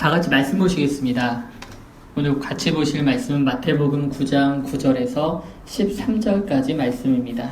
다 같이 말씀 보시겠습니다. 오늘 같이 보실 말씀은 마태복음 9장 9절에서 13절까지 말씀입니다.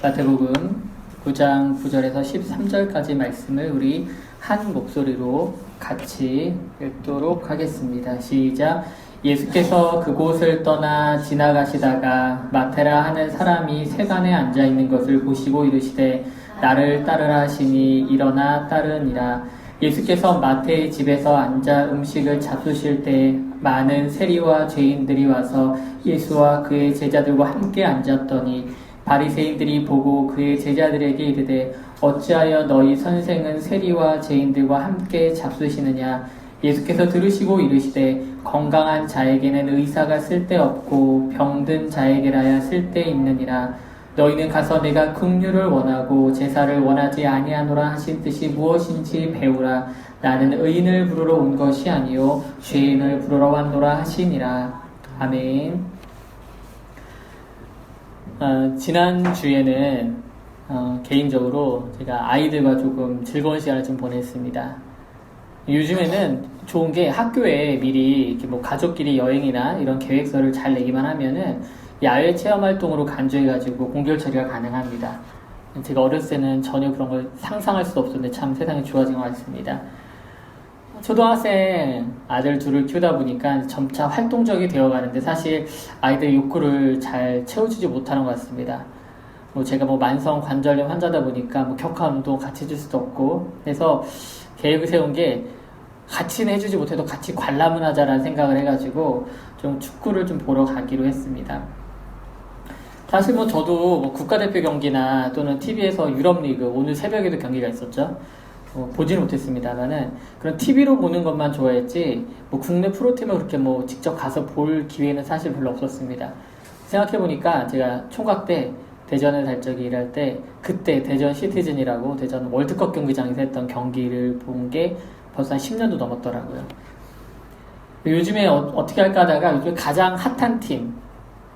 마태복음 9장 9절에서 13절까지 말씀을 우리 한 목소리로 같이 읽도록 하겠습니다. 시작. 예수께서 그곳을 떠나 지나가시다가 마테라 하는 사람이 세간에 앉아 있는 것을 보시고 이르시되 나를 따르라 하시니 일어나 따르니라. 예수께서 마태의 집에서 앉아 음식을 잡수실 때 많은 세리와 죄인들이 와서 예수와 그의 제자들과 함께 앉았더니 바리새인들이 보고 그의 제자들에게 이르되 어찌하여 너희 선생은 세리와 죄인들과 함께 잡수시느냐. 예수께서 들으시고 이르시되 건강한 자에게는 의사가 쓸데없고 병든 자에게라야 쓸데있느니라. 너희는 가서 내가 긍휼을 원하고 제사를 원하지 아니하노라 하신 뜻이 무엇인지 배우라. 나는 의인을 부르러 온 것이 아니요 죄인을 부르러 왔노라 하시니라. 아멘. 지난주에는 개인적으로 제가 아이들과 조금 즐거운 시간을 좀 보냈습니다. 요즘에는 좋은 게 학교에 미리 이렇게 뭐 가족끼리 여행이나 이런 계획서를 잘 내기만 하면은 야외 체험 활동으로 간주해가지고 공별 처리가 가능합니다. 제가 어렸을 때는 전혀 그런 걸 상상할 수도 없었는데 참 세상이 좋아진 것 같습니다. 초등학생 아들 둘을 키우다 보니까 점차 활동적이 되어가는데 사실 아이들 욕구를 잘 채워주지 못하는 것 같습니다. 제가 만성 관절염 환자다 보니까 격한 운동 같이 해줄 수도 없고 그래서 계획을 세운 게 같이는 해주지 못해도 같이 관람을 하자라는 생각을 해가지고 좀 축구를 좀 보러 가기로 했습니다. 사실 저도 국가대표 경기나 또는 TV에서 유럽리그 오늘 새벽에도 경기가 있었죠. 보지는 못했습니다만은 그런 TV로 보는 것만 좋아했지 국내 프로팀을 그렇게 직접 가서 볼 기회는 사실 별로 없었습니다. 생각해보니까 제가 총각 때 대전에 살 적에 일할 때 그때 대전 시티즌이라고 대전 월드컵 경기장에서 했던 경기를 본 게 벌써 한 10년도 넘었더라고요. 요즘에 어떻게 할까 하다가 요즘에 가장 핫한 팀,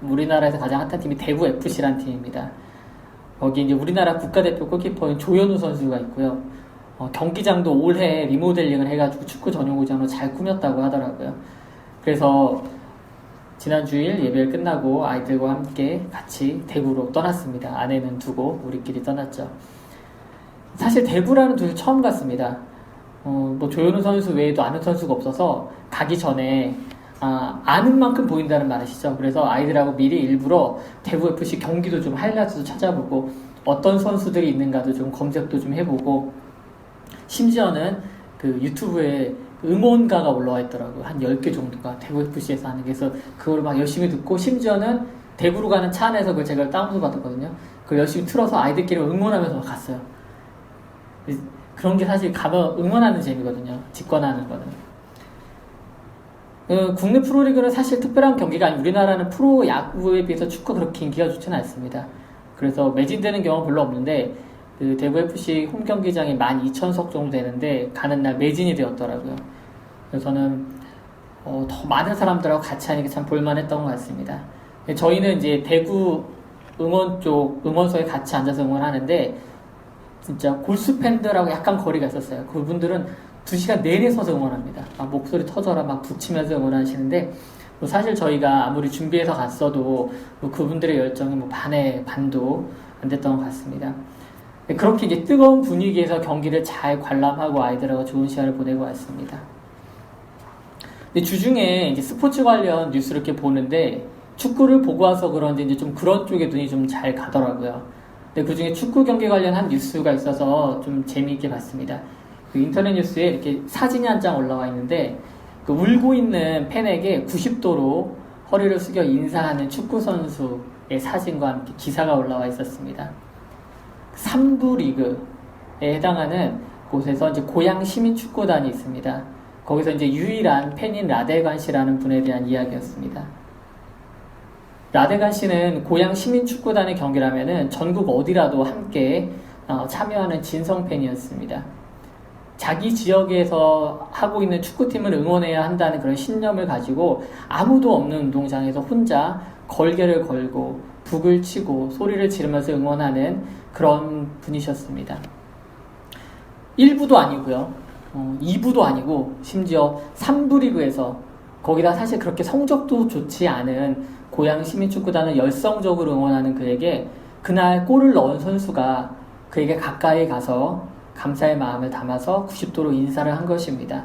우리나라에서 가장 핫한 팀이 대구FC라는 팀입니다. 거기 이제 우리나라 국가대표 골키퍼인 조현우 선수가 있고요. 경기장도 올해 리모델링을 해가지고 축구 전용구장으로 잘 꾸몄다고 하더라고요. 그래서 지난 주일 예배를 끝나고 아이들과 함께 같이 대구로 떠났습니다. 아내는 두고 우리끼리 떠났죠. 사실 대구라는 도시 처음 갔습니다. 조현우 선수 외에도 아는 선수가 없어서 가기 전에 아는 만큼 보인다는 말 아시죠? 그래서 아이들하고 미리 일부러 대구FC 경기도 좀 하이라이트도 찾아보고 어떤 선수들이 있는가도 좀 검색도 좀 해보고 심지어는 그 유튜브에 응원가가 올라와 있더라고요. 한 10개 정도가 대구FC에서 하는 게. 그래서 그걸 막 열심히 듣고 심지어는 대구로 가는 차 안에서 그걸 제가 다운로드 받았거든요. 그걸 열심히 틀어서 아이들끼리 응원하면서 갔어요. 그런 게 사실 가면 응원하는 재미거든요. 직관하는 거는. 국내 프로리그는 사실 특별한 경기가 아니고 우리나라는 프로야구에 비해서 축구가 그렇게 인기가 좋지는 않습니다. 그래서 매진되는 경우는 별로 없는데 그 대구FC 홈경기장이 12,000석 정도 되는데 가는 날 매진이 되었더라고요. 그래서 저는 더 많은 사람들하고 같이 하니까 참 볼만했던 것 같습니다. 저희는 이제 대구 응원 쪽 응원소에 같이 앉아서 응원하는데 진짜 골수 팬들하고 약간 거리가 있었어요. 그분들은 2시간 내내 서서 응원합니다. 목소리 터져라 막 붙이면서 응원하시는데 사실 저희가 아무리 준비해서 갔어도 그분들의 열정이 반의 반도 안 됐던 것 같습니다. 그렇게 이제 뜨거운 분위기에서 경기를 잘 관람하고 아이들하고 좋은 시간을 보내고 왔습니다. 근데 주중에 이제 스포츠 관련 뉴스를 이렇게 보는데 축구를 보고 와서 그런지 이제 좀 그런 쪽에 눈이 좀 잘 가더라고요. 근데 그 중에 축구 경기 관련한 뉴스가 있어서 좀 재미있게 봤습니다. 그 인터넷 뉴스에 이렇게 사진이 한 장 올라와 있는데 그 울고 있는 팬에게 90도로 허리를 숙여 인사하는 축구 선수의 사진과 함께 기사가 올라와 있었습니다. 3부 리그에 해당하는 곳에서 이제 고양 시민 축구단이 있습니다. 거기서 이제 유일한 팬인 라데간 씨라는 분에 대한 이야기였습니다. 라데간 씨는 고양 시민 축구단의 경기라면은 전국 어디라도 함께 참여하는 진성 팬이었습니다. 자기 지역에서 하고 있는 축구팀을 응원해야 한다는 그런 신념을 가지고 아무도 없는 운동장에서 혼자 걸개를 걸고 북을 치고 소리를 지르면서 응원하는 그런 분이셨습니다. 1부도 아니고요. 2부도 아니고 심지어 3부 리그에서 거기다 사실 그렇게 성적도 좋지 않은 고양 시민축구단을 열성적으로 응원하는 그에게 그날 골을 넣은 선수가 그에게 가까이 가서 감사의 마음을 담아서 90도로 인사를 한 것입니다.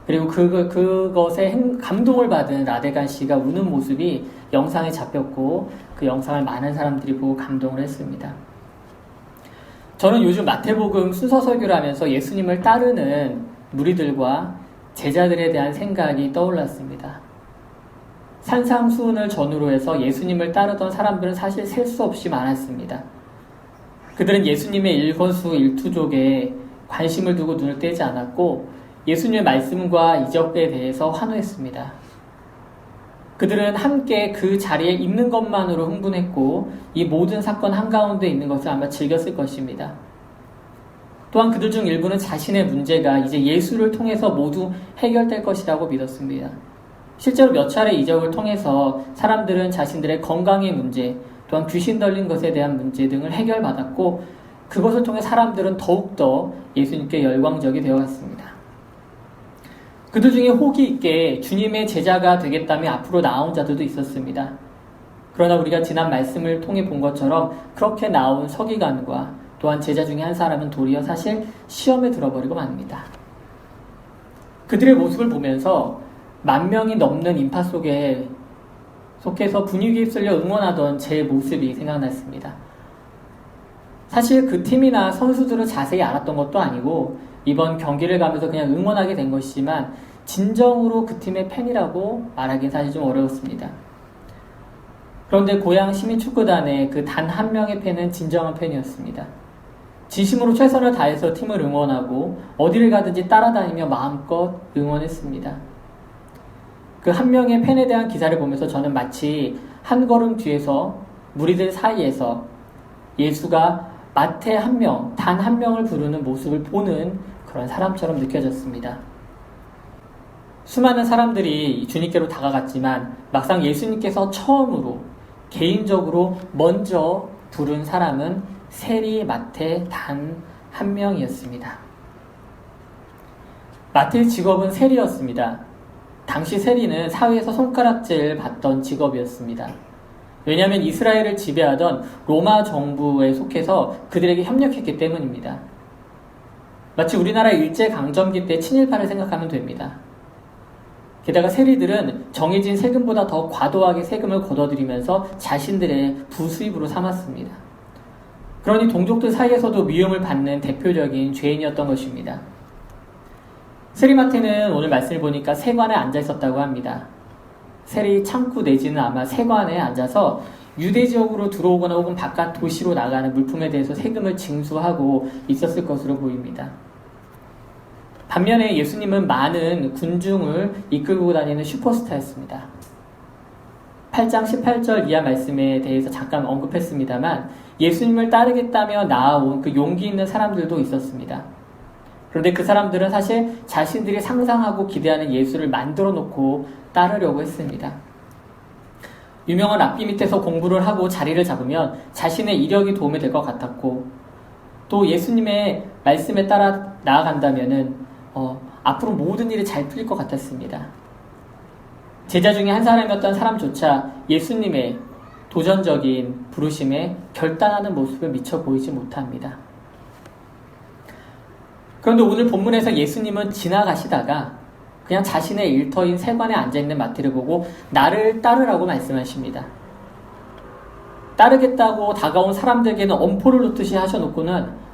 그리고 그것에 감동을 받은 라데간 씨가 우는 모습이 영상에 잡혔고 그 영상을 많은 사람들이 보고 감동을 했습니다. 저는 요즘 마태복음 순서 설교를 하면서 예수님을 따르는 무리들과 제자들에 대한 생각이 떠올랐습니다. 산상수훈을 전후로 해서 예수님을 따르던 사람들은 사실 셀 수 없이 많았습니다. 그들은 예수님의 일거수일투족에 관심을 두고 눈을 떼지 않았고 예수님의 말씀과 이적에 대해서 환호했습니다. 그들은 함께 그 자리에 있는 것만으로 흥분했고 이 모든 사건 한가운데 있는 것을 아마 즐겼을 것입니다. 또한 그들 중 일부는 자신의 문제가 이제 예수를 통해서 모두 해결될 것이라고 믿었습니다. 실제로 몇 차례 이적을 통해서 사람들은 자신들의 건강의 문제, 또한 귀신 들린 것에 대한 문제 등을 해결받았고 그것을 통해 사람들은 더욱더 예수님께 열광적이 되어갔습니다. 그들 중에 호기 있게 주님의 제자가 되겠다며 앞으로 나온 자들도 있었습니다. 그러나 우리가 지난 말씀을 통해 본 것처럼 그렇게 나온 서기관과 또한 제자 중에 한 사람은 도리어 사실 시험에 들어버리고 맙니다. 그들의 모습을 보면서 10,000명이 넘는 인파 속에서 분위기에 휩쓸려 응원하던 제 모습이 생각났습니다. 사실 그 팀이나 선수들을 자세히 알았던 것도 아니고 이번 경기를 가면서 그냥 응원하게 된 것이지만 진정으로 그 팀의 팬이라고 말하기는 사실 좀 어려웠습니다. 그런데 고양 시민축구단의 그 단 한 명의 팬은 진정한 팬이었습니다. 진심으로 최선을 다해서 팀을 응원하고 어디를 가든지 따라다니며 마음껏 응원했습니다. 그 한 명의 팬에 대한 기사를 보면서 저는 마치 한 걸음 뒤에서 무리들 사이에서 예수가 마태 한 명, 단 한 명을 부르는 모습을 보는 그런 사람처럼 느껴졌습니다. 수많은 사람들이 주님께로 다가갔지만 막상 예수님께서 처음으로 개인적으로 먼저 부른 사람은 세리 마태 단 한 명이었습니다. 마태의 직업은 세리였습니다. 당시 세리는 사회에서 손가락질 받던 직업이었습니다. 왜냐하면 이스라엘을 지배하던 로마 정부에 속해서 그들에게 협력했기 때문입니다. 마치 우리나라 일제강점기 때 친일파를 생각하면 됩니다. 게다가 세리들은 정해진 세금보다 더 과도하게 세금을 걷어들이면서 자신들의 부수입으로 삼았습니다. 그러니 동족들 사이에서도 미움을 받는 대표적인 죄인이었던 것입니다. 세리마태는 오늘 말씀을 보니까 세관에 앉아 있었다고 합니다. 세리 창구 내지는 아마 세관에 앉아서 유대 지역으로 들어오거나 혹은 바깥 도시로 나가는 물품에 대해서 세금을 징수하고 있었을 것으로 보입니다. 반면에 예수님은 많은 군중을 이끌고 다니는 슈퍼스타였습니다. 8장 18절 이하 말씀에 대해서 잠깐 언급했습니다만 예수님을 따르겠다며 나아온 그 용기 있는 사람들도 있었습니다. 그런데 그 사람들은 사실 자신들이 상상하고 기대하는 예수를 만들어 놓고 따르려고 했습니다. 유명한 랍비 밑에서 공부를 하고 자리를 잡으면 자신의 이력이 도움이 될 것 같았고 또 예수님의 말씀에 따라 나아간다면은 앞으로 모든 일이 잘 풀릴 것 같았습니다. 제자 중에 한 사람이었던 사람조차 예수님의 도전적인 부르심에 결단하는 모습을 미처 보이지 못합니다. 그런데 오늘 본문에서 예수님은 지나가시다가 그냥 자신의 일터인 세관에 앉아있는 마태를 보고 나를 따르라고 말씀하십니다. 따르겠다고 다가온 사람들에게는 엄포를 놓듯이 하셔놓고는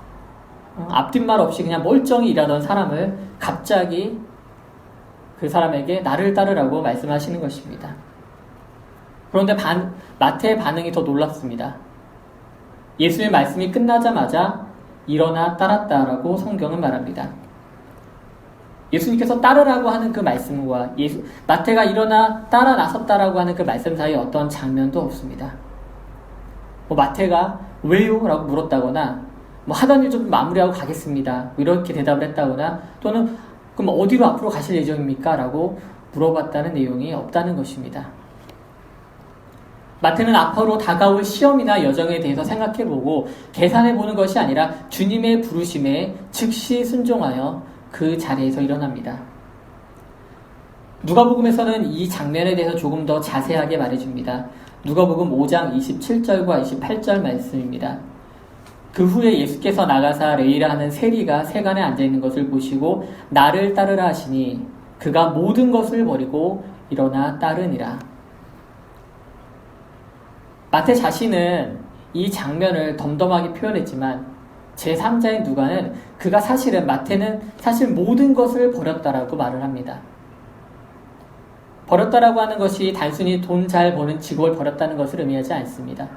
앞뒷말 없이 그냥 멀쩡히 일하던 사람을 갑자기 그 사람에게 나를 따르라고 말씀하시는 것입니다. 그런데 마태의 반응이 더 놀랍습니다. 예수의 말씀이 끝나자마자 일어나 따랐다라고 성경은 말합니다. 예수님께서 따르라고 하는 그 말씀과 마태가 일어나 따라 나섰다라고 하는 그 말씀 사이에 어떤 장면도 없습니다. 마태가 왜요? 라고 물었다거나 하던 일 좀 마무리하고 가겠습니다. 이렇게 대답을 했다거나 또는 그럼 어디로 앞으로 가실 예정입니까? 라고 물어봤다는 내용이 없다는 것입니다. 마태는 앞으로 다가올 시험이나 여정에 대해서 생각해보고 계산해보는 것이 아니라 주님의 부르심에 즉시 순종하여 그 자리에서 일어납니다. 누가복음에서는 이 장면에 대해서 조금 더 자세하게 말해줍니다. 누가복음 5장 27절과 28절 말씀입니다. 그 후에 예수께서 나가사 레이라 하는 세리가 세간에 앉아있는 것을 보시고 나를 따르라 하시니 그가 모든 것을 버리고 일어나 따르니라. 마태 자신은 이 장면을 덤덤하게 표현했지만 제3자인 누가는 마태는 사실 모든 것을 버렸다라고 말을 합니다. 버렸다라고 하는 것이 단순히 돈 잘 버는 직업을 버렸다는 것을 의미하지 않습니다.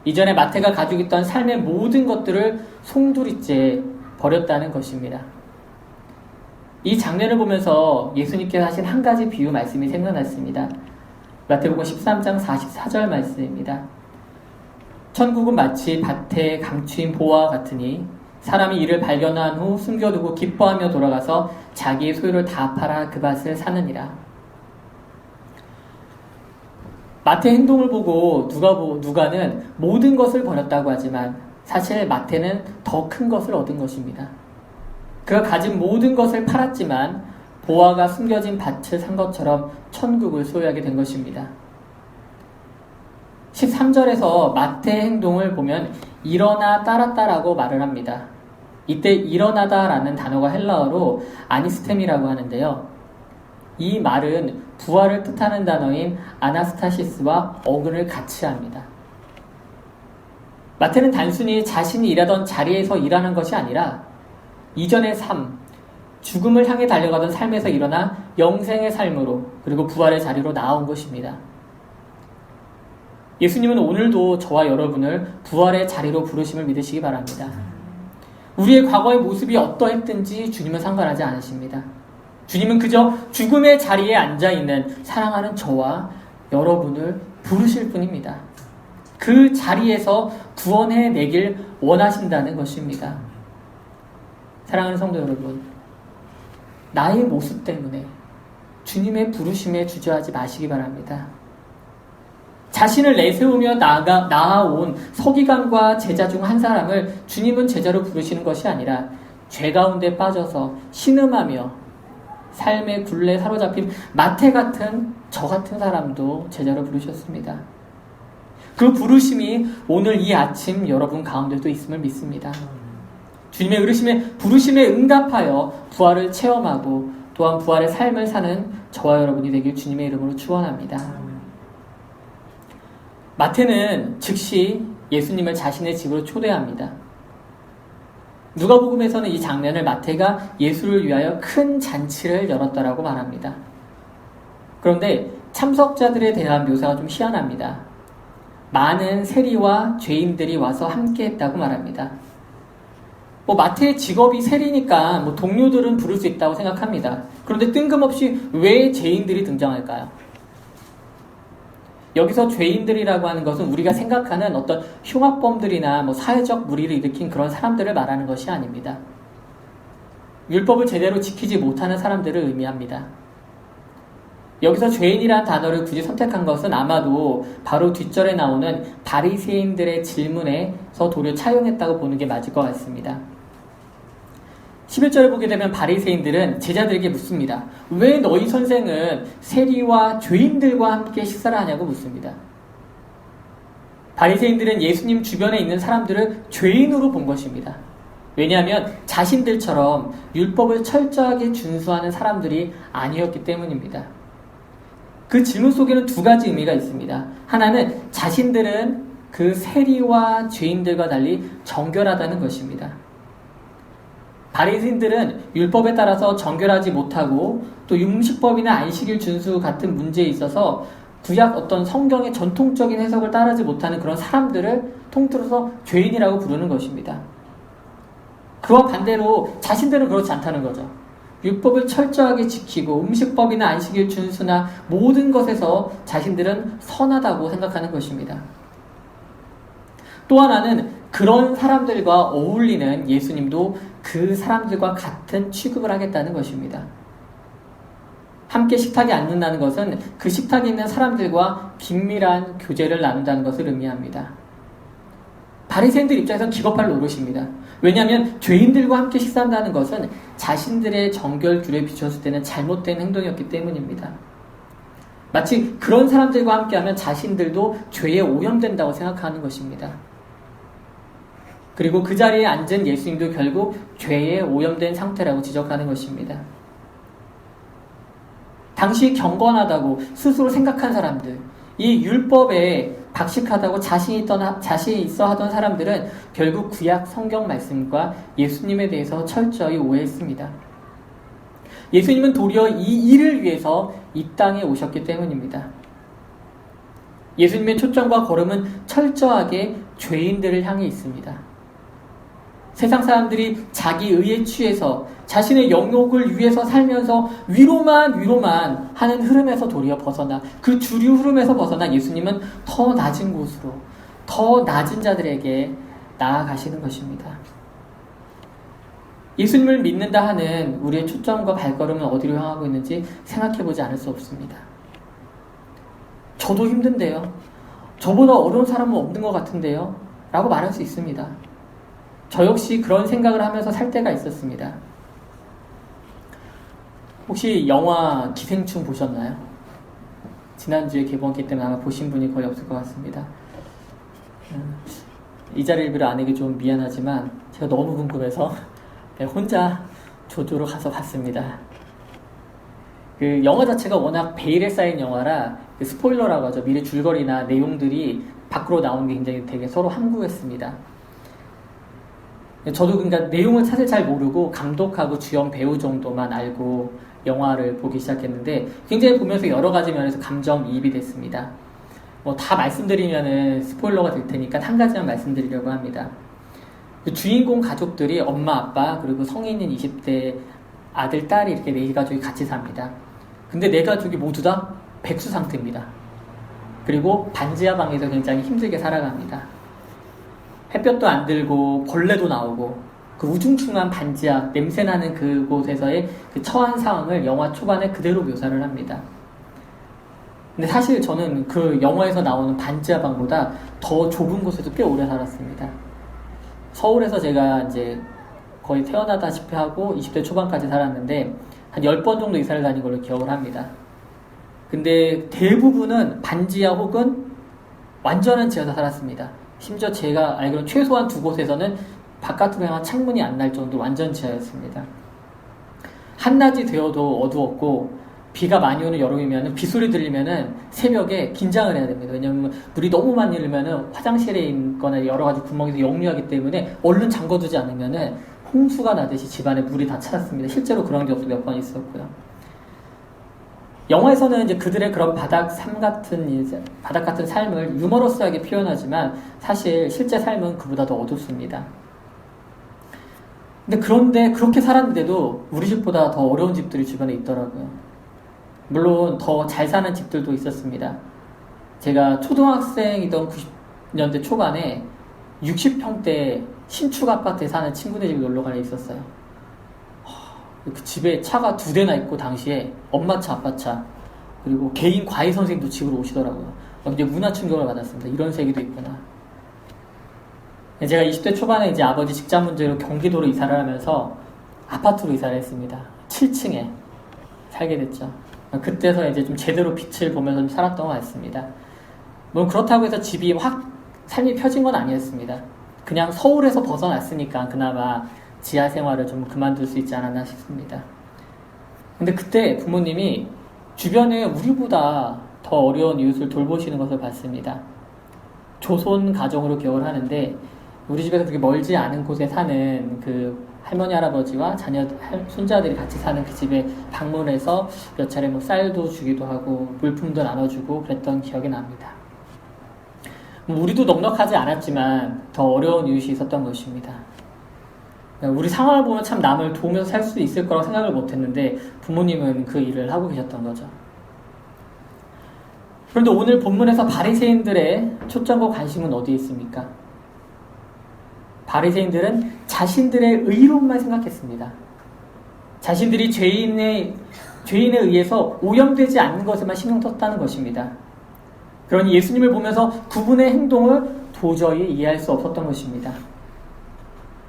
이전에 마태가 가지고 있던 삶의 모든 것들을 송두리째 버렸다는 것입니다. 이 장면을 보면서 예수님께서 하신 한 가지 비유 말씀이 생각났습니다. 마태복음 13장 44절 말씀입니다. 천국은 마치 밭에 감추인 보화와 같으니 사람이 이를 발견한 후 숨겨두고 기뻐하며 돌아가서 자기의 소유를 다 팔아 그 밭을 사느니라. 마태의 행동을 보고 누가는 모든 것을 버렸다고 하지만 사실 마태는 더 큰 것을 얻은 것입니다. 그가 가진 모든 것을 팔았지만 보화가 숨겨진 밭을 산 것처럼 천국을 소유하게 된 것입니다. 13절에서 마태의 행동을 보면 일어나 따랐다라고 말을 합니다. 이때 일어나다라는 단어가 헬라어로 아니스템이라고 하는데요. 이 말은 부활을 뜻하는 단어인 아나스타시스와 어근을 같이 합니다. 마태는 단순히 자신이 일하던 자리에서 일하는 것이 아니라 이전의 삶, 죽음을 향해 달려가던 삶에서 일어나 영생의 삶으로 그리고 부활의 자리로 나온 것입니다. 예수님은 오늘도 저와 여러분을 부활의 자리로 부르심을 믿으시기 바랍니다. 우리의 과거의 모습이 어떠했든지 주님은 상관하지 않으십니다. 주님은 그저 죽음의 자리에 앉아있는 사랑하는 저와 여러분을 부르실 뿐입니다. 그 자리에서 구원해내길 원하신다는 것입니다. 사랑하는 성도 여러분, 나의 모습 때문에 주님의 부르심에 주저하지 마시기 바랍니다. 자신을 내세우며 나아온 서기관과 제자 중 한 사람을 주님은 제자로 부르시는 것이 아니라 죄 가운데 빠져서 신음하며 삶의 굴레에 사로잡힌 마태 같은 저 같은 사람도 제자로 부르셨습니다. 그 부르심이 오늘 이 아침 여러분 가운데도 있음을 믿습니다. 주님의 부르심에 응답하여 부활을 체험하고 또한 부활의 삶을 사는 저와 여러분이 되길 주님의 이름으로 축원합니다. 마태는 즉시 예수님을 자신의 집으로 초대합니다. 누가복음에서는 이 장면을 마태가 예수를 위하여 큰 잔치를 열었다라고 말합니다. 그런데 참석자들에 대한 묘사가 좀 희한합니다. 많은 세리와 죄인들이 와서 함께 했다고 말합니다. 마태의 직업이 세리니까 동료들은 부를 수 있다고 생각합니다. 그런데 뜬금없이 왜 죄인들이 등장할까요? 여기서 죄인들이라고 하는 것은 우리가 생각하는 어떤 흉악범들이나 사회적 무리를 일으킨 그런 사람들을 말하는 것이 아닙니다. 율법을 제대로 지키지 못하는 사람들을 의미합니다. 여기서 죄인이라는 단어를 굳이 선택한 것은 아마도 바로 뒷절에 나오는 바리새인들의 질문에서 도리어 차용했다고 보는 게 맞을 것 같습니다. 11절을 보게 되면 바리새인들은 제자들에게 묻습니다. 왜 너희 선생은 세리와 죄인들과 함께 식사를 하냐고 묻습니다. 바리새인들은 예수님 주변에 있는 사람들을 죄인으로 본 것입니다. 왜냐하면 자신들처럼 율법을 철저하게 준수하는 사람들이 아니었기 때문입니다. 그 질문 속에는 두 가지 의미가 있습니다. 하나는 자신들은 그 세리와 죄인들과 달리 정결하다는 것입니다. 바리새인들은 율법에 따라서 정결하지 못하고 또 율식법이나 안식일 준수 같은 문제에 있어서 구약 어떤 성경의 전통적인 해석을 따르지 못하는 그런 사람들을 통틀어서 죄인이라고 부르는 것입니다. 그와 반대로 자신들은 그렇지 않다는 거죠. 율법을 철저하게 지키고 음식법이나 안식일 준수나 모든 것에서 자신들은 선하다고 생각하는 것입니다. 또 하나는 그런 사람들과 어울리는 예수님도 그 사람들과 같은 취급을 하겠다는 것입니다. 함께 식탁에 앉는다는 것은 그 식탁에 있는 사람들과 긴밀한 교제를 나눈다는 것을 의미합니다. 바리새인들 입장에서는 기겁할 노릇입니다. 왜냐하면 죄인들과 함께 식사한다는 것은 자신들의 정결줄에 비췄을 때는 잘못된 행동이었기 때문입니다. 마치 그런 사람들과 함께하면 자신들도 죄에 오염된다고 생각하는 것입니다. 그리고 그 자리에 앉은 예수님도 결국 죄에 오염된 상태라고 지적하는 것입니다. 당시 경건하다고 스스로 생각한 사람들, 이 율법에 박식하다고 자신 있어 하던 사람들은 결국 구약 성경 말씀과 예수님에 대해서 철저히 오해했습니다. 예수님은 도리어 이 일을 위해서 이 땅에 오셨기 때문입니다. 예수님의 초점과 걸음은 철저하게 죄인들을 향해 있습니다. 세상 사람들이 자기 의에 취해서 자신의 영욕을 위해서 살면서 위로만 하는 흐름에서 도리어 벗어나 그 주류 흐름에서 벗어나 예수님은 더 낮은 곳으로 더 낮은 자들에게 나아가시는 것입니다. 예수님을 믿는다 하는 우리의 초점과 발걸음은 어디로 향하고 있는지 생각해보지 않을 수 없습니다. 저도 힘든데요. 저보다 어려운 사람은 없는 것 같은데요. 라고 말할 수 있습니다. 저 역시 그런 생각을 하면서 살 때가 있었습니다. 혹시 영화 기생충 보셨나요? 지난주에 개봉했기 때문에 아마 보신 분이 거의 없을 것 같습니다. 이 자리를 빌어 아내에게 좀 미안하지만 제가 너무 궁금해서 혼자 조조로 가서 봤습니다. 그 영화 자체가 워낙 베일에 쌓인 영화라 스포일러라고 하죠. 미래 줄거리나 내용들이 밖으로 나오는 게 굉장히 되게 서로 함구했습니다. 저도 그러니까 내용을 사실 잘 모르고 감독하고 주연 배우 정도만 알고 영화를 보기 시작했는데 굉장히 보면서 여러 가지 면에서 감정이입이 됐습니다. 뭐 다 말씀드리면은 스포일러가 될 테니까 한 가지만 말씀드리려고 합니다. 그 주인공 가족들이 엄마, 아빠 그리고 성인인 20대 아들, 딸이 이렇게 네 가족이 같이 삽니다. 근데 네 가족이 모두 다 백수 상태입니다. 그리고 반지하 방에서 굉장히 힘들게 살아갑니다. 햇볕도 안 들고 벌레도 나오고 그 우중충한 반지하 냄새나는 그곳에서의 그 처한 상황을 영화 초반에 그대로 묘사를 합니다. 근데 사실 저는 그 영화에서 나오는 반지하 방보다 더 좁은 곳에서 꽤 오래 살았습니다. 서울에서 제가 이제 거의 태어나다시피 하고 20대 초반까지 살았는데 한 10번 정도 이사를 다닌 걸로 기억을 합니다. 근데 대부분은 반지하 혹은 완전한 지하에서 살았습니다. 심지어 제가 알기로는 최소한 두 곳에서는 바깥으로 향한 창문이 안 날 정도로 완전 지하였습니다. 한낮이 되어도 어두웠고 비가 많이 오는 여름이면 빗소리 들리면은 새벽에 긴장을 해야 됩니다. 왜냐하면 물이 너무 많이 흐르면은 화장실에 있거나 여러 가지 구멍에서 역류하기 때문에 얼른 잠궈두지 않으면은 홍수가 나듯이 집안에 물이 다 찼습니다. 실제로 그런 적도 몇 번 있었고요. 영화에서는 이제 그들의 그런 바닥 같은 삶을 유머러스하게 표현하지만 사실 실제 삶은 그보다 더 어둡습니다. 그런데 그렇게 살았는데도 우리 집보다 더 어려운 집들이 주변에 있더라고요. 물론 더 잘 사는 집들도 있었습니다. 제가 초등학생이던 90년대 초반에 60평대 신축 아파트에 사는 친구네 집에 놀러 갈 일이 있었어요. 그 집에 차가 2대나 있고 당시에 엄마 차, 아빠 차 그리고 개인 과외 선생님도 집으로 오시더라고요. 이제 문화 충격을 받았습니다. 이런 세계도 있구나. 제가 20대 초반에 이제 아버지 직장 문제로 경기도로 이사를 하면서 아파트로 이사를 했습니다. 7층에 살게 됐죠. 그때서 이제 좀 제대로 빛을 보면서 좀 살았던 것 같습니다. 물론 그렇다고 해서 집이 확 삶이 펴진 건 아니었습니다. 그냥 서울에서 벗어났으니까 그나마 지하 생활을 좀 그만둘 수 있지 않았나 싶습니다. 근데 그때 부모님이 주변에 우리보다 더 어려운 이웃을 돌보시는 것을 봤습니다. 조손 가정으로 기억을 하는데 우리 집에서 그렇게 멀지 않은 곳에 사는 그 할머니 할아버지와 손자들이 같이 사는 그 집에 방문해서 몇 차례 뭐 쌀도 주기도 하고 물품도 나눠주고 그랬던 기억이 납니다. 우리도 넉넉하지 않았지만 더 어려운 이웃이 있었던 것입니다. 우리 상황을 보면 참 남을 도우면서 살 수 있을 거라고 생각을 못했는데 부모님은 그 일을 하고 계셨던 거죠. 그런데 오늘 본문에서 바리새인들의 초점과 관심은 어디에 있습니까? 바리새인들은 자신들의 의로움만 생각했습니다. 자신들이 죄인에 의해서 오염되지 않는 것에만 신경 썼다는 것입니다. 그러니 예수님을 보면서 그분의 행동을 도저히 이해할 수 없었던 것입니다.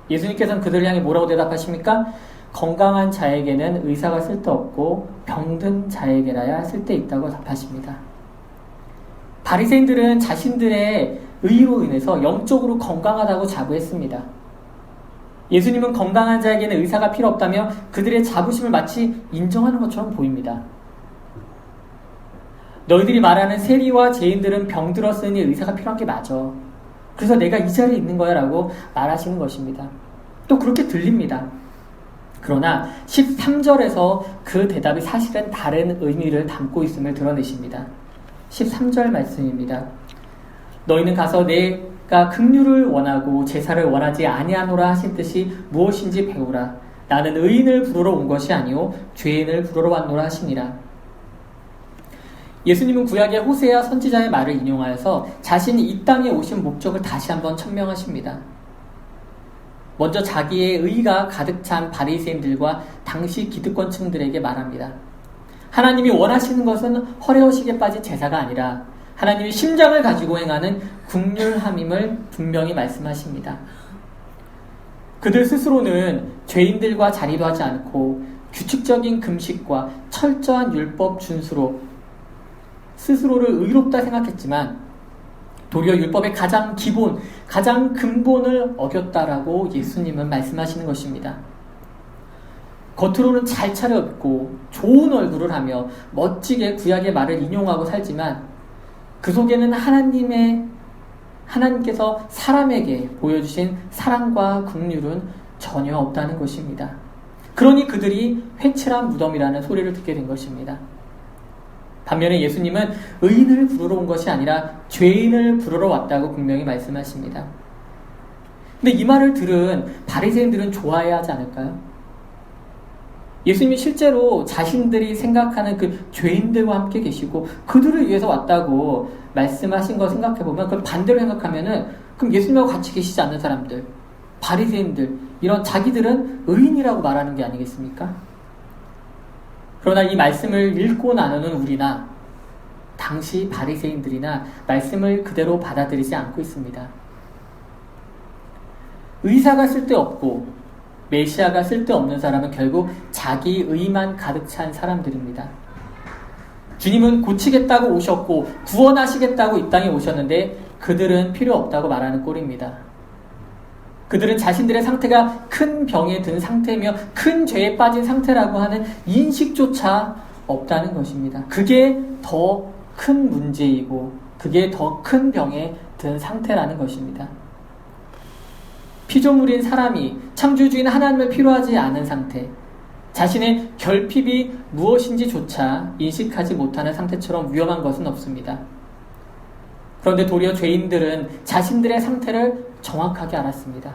예수님께서는 그들을 향해 뭐라고 대답하십니까? 건강한 자에게는 의사가 쓸데없고 병든 자에게라야 쓸데있다고 답하십니다. 바리새인들은 자신들의 의로 인해서 영적으로 건강하다고 자부했습니다. 예수님은 건강한 자에게는 의사가 필요 없다며 그들의 자부심을 마치 인정하는 것처럼 보입니다. 너희들이 말하는 세리와 죄인들은 병들었으니 의사가 필요한 게 맞아. 그래서 내가 이 자리에 있는 거야 라고 말하시는 것입니다. 또 그렇게 들립니다. 그러나 13절에서 그 대답이 사실은 다른 의미를 담고 있음을 드러내십니다. 13절 말씀입니다. 너희는 가서 내가 긍휼을 원하고 제사를 원하지 아니하노라 하신 뜻이 무엇인지 배우라. 나는 의인을 부르러 온 것이 아니요 죄인을 부르러 왔노라 하시니라. 예수님은 구약의 호세아 선지자의 말을 인용하여서 자신이 이 땅에 오신 목적을 다시 한번 천명하십니다. 먼저 자기의 의가 가득 찬 바리새인들과 당시 기득권층들에게 말합니다. 하나님이 원하시는 것은 허례허식에 빠진 제사가 아니라 하나님이 심장을 가지고 행하는 긍휼함임을 분명히 말씀하십니다. 그들 스스로는 죄인들과 자리도 하지 않고 규칙적인 금식과 철저한 율법 준수로 스스로를 의롭다 생각했지만 도리어 율법의 가장 기본, 가장 근본을 어겼다라고 예수님은 말씀하시는 것입니다. 겉으로는 잘 차려입고 좋은 얼굴을 하며 멋지게 구약의 말을 인용하고 살지만 그 속에는 하나님께서 사람에게 보여주신 사랑과 긍휼은 전혀 없다는 것입니다. 그러니 그들이 회칠한 무덤이라는 소리를 듣게 된 것입니다. 반면에 예수님은 의인을 부르러 온 것이 아니라 죄인을 부르러 왔다고 분명히 말씀하십니다. 근데 이 말을 들은 바리새인들은 좋아해야 하지 않을까요? 예수님이 실제로 자신들이 생각하는 그 죄인들과 함께 계시고 그들을 위해서 왔다고 말씀하신 거 생각해보면 그럼 반대로 생각하면은 그럼 예수님하고 같이 계시지 않는 사람들, 바리새인들 이런 자기들은 의인이라고 말하는 게 아니겠습니까? 그러나 이 말씀을 읽고 나누는 우리나 당시 바리새인들이나 말씀을 그대로 받아들이지 않고 있습니다. 의사가 쓸데없고 메시아가 쓸데없는 사람은 결국 자기 의만 가득 찬 사람들입니다. 주님은 고치겠다고 오셨고 구원하시겠다고 이 땅에 오셨는데 그들은 필요 없다고 말하는 꼴입니다. 그들은 자신들의 상태가 큰 병에 든 상태며 큰 죄에 빠진 상태라고 하는 인식조차 없다는 것입니다. 그게 더 큰 문제이고 그게 더 큰 병에 든 상태라는 것입니다. 피조물인 사람이 창조주인 하나님을 필요하지 않은 상태, 자신의 결핍이 무엇인지조차 인식하지 못하는 상태처럼 위험한 것은 없습니다. 그런데 도리어 죄인들은 자신들의 상태를 정확하게 알았습니다.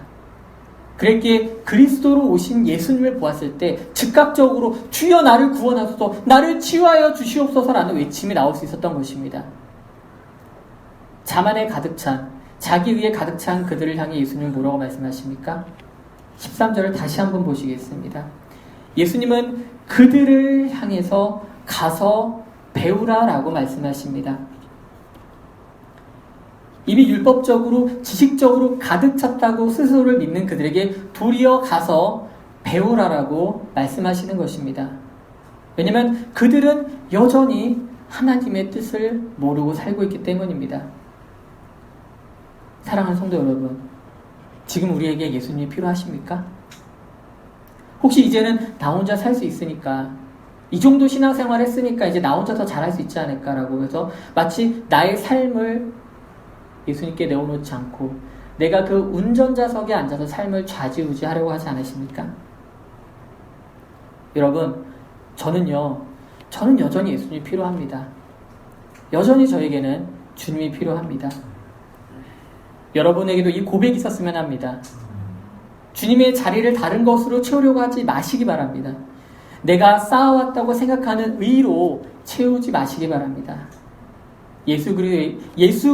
그랬기에 그리스도로 오신 예수님을 보았을 때 즉각적으로 주여 나를 구원하소서, 나를 치유하여 주시옵소서라는 외침이 나올 수 있었던 것입니다. 자만에 가득 찬, 자기 위에 가득 찬 그들을 향해 예수님은 뭐라고 말씀하십니까? 13절을 다시 한번 보시겠습니다. 예수님은 그들을 향해서 가서 배우라 라고 말씀하십니다. 이미 율법적으로 지식적으로 가득 찼다고 스스로를 믿는 그들에게 도리어 가서 배우라라고 말씀하시는 것입니다. 왜냐하면 그들은 여전히 하나님의 뜻을 모르고 살고 있기 때문입니다. 사랑하는 성도 여러분, 지금 우리에게 예수님이 필요하십니까? 혹시 이제는 나 혼자 살 수 있으니까 이 정도 신앙생활 했으니까 이제 나 혼자 더 잘할 수 있지 않을까라고 해서 마치 나의 삶을 예수님께 내어놓지 않고 내가 그 운전자석에 앉아서 삶을 좌지우지하려고 하지 않으십니까? 여러분, 저는 여전히 예수님이 필요합니다. 여전히 저에게는 주님이 필요합니다. 여러분에게도 이 고백이 있었으면 합니다. 주님의 자리를 다른 것으로 채우려고 하지 마시기 바랍니다. 내가 쌓아왔다고 생각하는 의로 채우지 마시기 바랍니다. 예수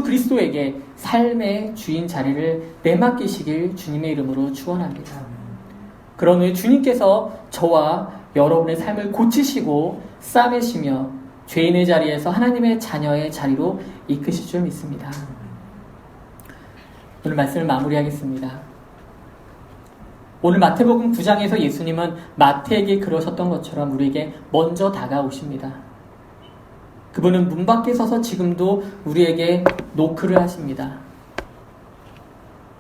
그리스도에게 삶의 주인 자리를 내맡기시길 주님의 이름으로 축원합니다. 그런 후에 주님께서 저와 여러분의 삶을 고치시고 싸매시며 죄인의 자리에서 하나님의 자녀의 자리로 이끄실 줄 믿습니다. 오늘 말씀을 마무리하겠습니다. 오늘 마태복음 9장에서 예수님은 마태에게 그러셨던 것처럼 우리에게 먼저 다가오십니다. 그분은 문 밖에 서서 지금도 우리에게 노크를 하십니다.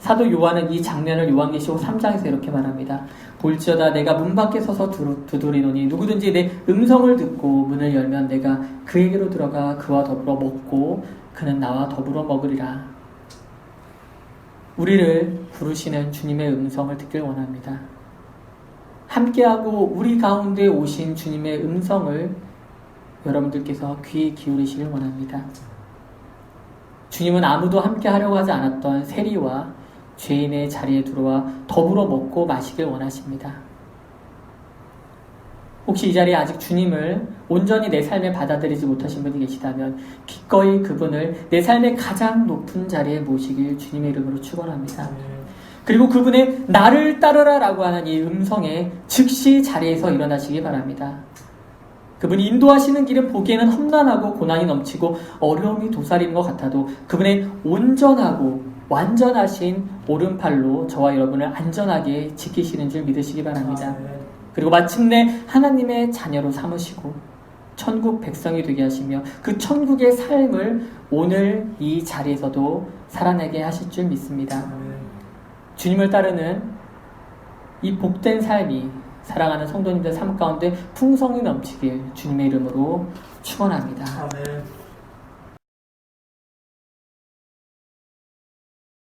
사도 요한은 이 장면을 요한계시록 3장에서 이렇게 말합니다. 볼지어다 내가 문 밖에 서서 두드리노니 누구든지 내 음성을 듣고 문을 열면 내가 그에게로 들어가 그와 더불어 먹고 그는 나와 더불어 먹으리라. 우리를 부르시는 주님의 음성을 듣길 원합니다. 함께하고 우리 가운데 오신 주님의 음성을 여러분들께서 귀 기울이시길 원합니다. 주님은 아무도 함께하려고 하지 않았던 세리와 죄인의 자리에 들어와 더불어 먹고 마시길 원하십니다. 혹시 이 자리에 아직 주님을 온전히 내 삶에 받아들이지 못하신 분이 계시다면 기꺼이 그분을 내 삶의 가장 높은 자리에 모시길 주님의 이름으로 축원합니다. 그리고 그분의 나를 따르라 라고 하는 이 음성에 즉시 자리에서 일어나시기 바랍니다. 그분이 인도하시는 길은 보기에는 험난하고 고난이 넘치고 어려움이 도사리는 것 같아도 그분의 온전하고 완전하신 오른팔로 저와 여러분을 안전하게 지키시는 줄 믿으시기 바랍니다. 그리고 마침내 하나님의 자녀로 삼으시고 천국 백성이 되게 하시며 그 천국의 삶을 오늘 이 자리에서도 살아내게 하실 줄 믿습니다. 주님을 따르는 이 복된 삶이 사랑하는 성도님들 삶 가운데 풍성이 넘치길 주님의 이름으로 축원합니다. 아멘.